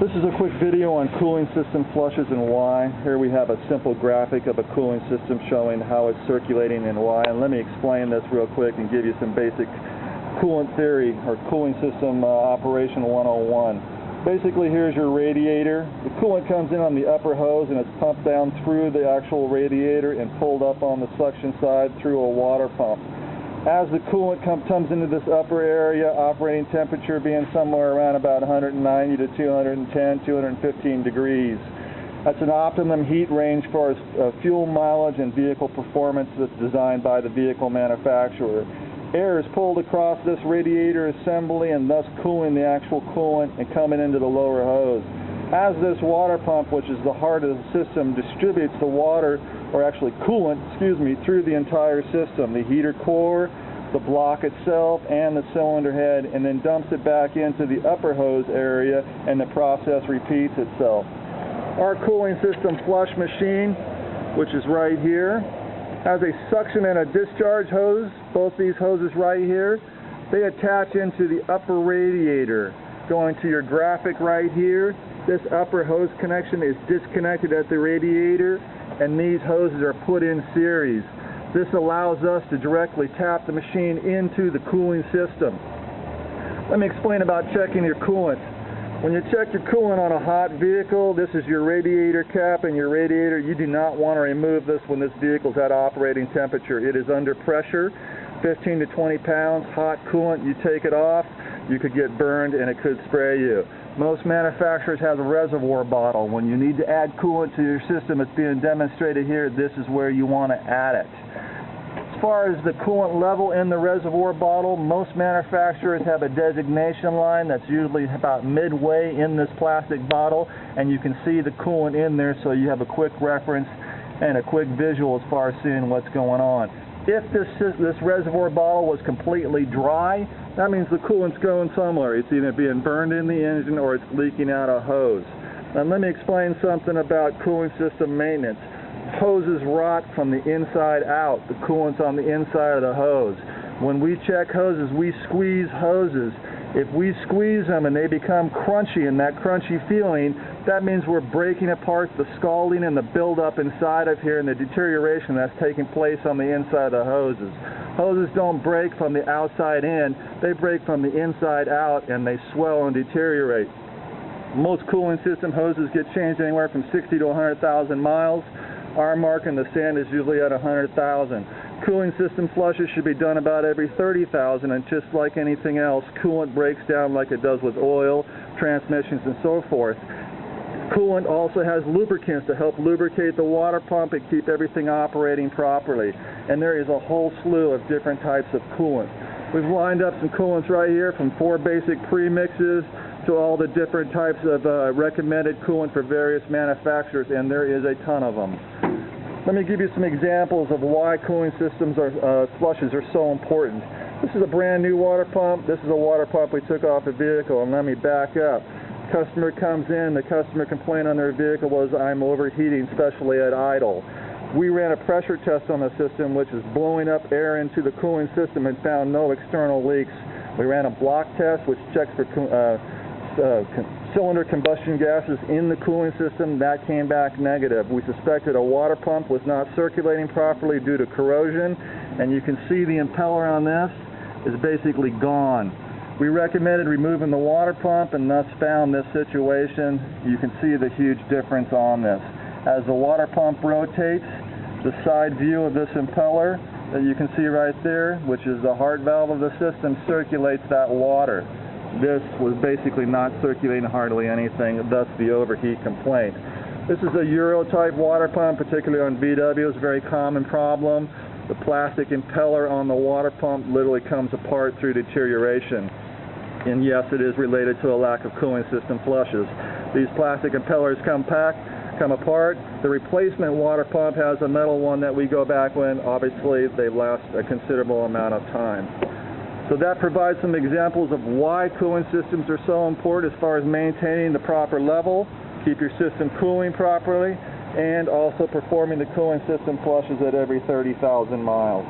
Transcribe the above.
This is a quick video on cooling system flushes and why. Here we have a simple graphic of a cooling system showing how it's circulating and why. And let me explain this real quick and give you some basic coolant theory or cooling system operation 101. Basically, here's your radiator. The coolant comes in on the upper hose and it's pumped down through the actual radiator and pulled up on the suction side through a water pump. As the coolant comes into this upper area, operating temperature being somewhere around about 190 to 210, 215 degrees. That's an optimum heat range for fuel mileage and vehicle performance that's designed by the vehicle manufacturer. Air is pulled across this radiator assembly and thus cooling the actual coolant and coming into the lower hose. As this water pump, which is the heart of the system, distributes the water, or actually coolant, through the entire system, the heater core, the block itself, and the cylinder head, and then dumps it back into the upper hose area, and the process repeats itself. Our cooling system flush machine, which is right here, has a suction and a discharge hose. Both these hoses right here, they attach into the upper radiator. Going to your graphic right here, this upper hose connection is disconnected at the radiator, and these hoses are put in series. This allows us to directly tap the machine into the cooling system. Let me explain about checking your coolant. When you check your coolant on a hot vehicle, this is your radiator cap and your radiator. You do not want to remove this when this vehicle is at operating temperature. It is under pressure, 15 to 20 pounds, hot coolant. You take it off, you could get burned and it could spray you. Most manufacturers have a reservoir bottle. When you need to add coolant to your system, it's being demonstrated here, this is where you want to add it. As far as the coolant level in the reservoir bottle, most manufacturers have a designation line that's usually about midway in this plastic bottle, and you can see the coolant in there so you have a quick reference and a quick visual as far as seeing what's going on. If this reservoir bottle was completely dry, that means the coolant's going somewhere. It's either being burned in the engine or it's leaking out a hose. Now let me explain something about cooling system maintenance. Hoses rot from the inside out. The coolant's on the inside of the hose. When we check hoses, we squeeze hoses. If we squeeze them and they become crunchy, and that crunchy feeling, that means we're breaking apart the scalding and the buildup inside of here and the deterioration that's taking place on the inside of the hoses. Hoses don't break from the outside in, they break from the inside out and they swell and deteriorate. Most cooling system hoses get changed anywhere from 60 to 100,000 miles. Our mark in the sand is usually at 100,000. Cooling system flushes should be done about every 30,000, and just like anything else, coolant breaks down like it does with oil, transmissions, and so forth. Coolant also has lubricants to help lubricate the water pump and keep everything operating properly. And there is a whole slew of different types of coolant. We've lined up some coolants right here, from 4 basic premixes to all the different types of recommended coolant for various manufacturers, and there is a ton of them. Let me give you some examples of why cooling systems flushes are so important. This is a brand new water pump. This is a water pump we took off a vehicle, and let me back up. Customer comes in, the customer complaint on their vehicle was, I'm overheating, especially at idle. We ran a pressure test on the system, which is blowing up air into the cooling system, and found no external leaks. We ran a block test, which checks for cylinder combustion gases in the cooling system. That came back negative. We suspected a water pump was not circulating properly due to corrosion, and you can see the impeller on this is basically gone. We recommended removing the water pump and thus found this situation. You can see the huge difference on this. As the water pump rotates, the side view of this impeller that you can see right there, which is the heart valve of the system, circulates that water. This was basically not circulating hardly anything, thus the overheat complaint. This is a Euro type water pump, particularly on VWs, very common problem. The plastic impeller on the water pump literally comes apart through deterioration. And yes, it is related to a lack of cooling system flushes. These plastic impellers come apart. The replacement water pump has a metal one that we go back when. Obviously, they last a considerable amount of time. So that provides some examples of why cooling systems are so important as far as maintaining the proper level, keep your system cooling properly, and also performing the cooling system flushes at every 30,000 miles.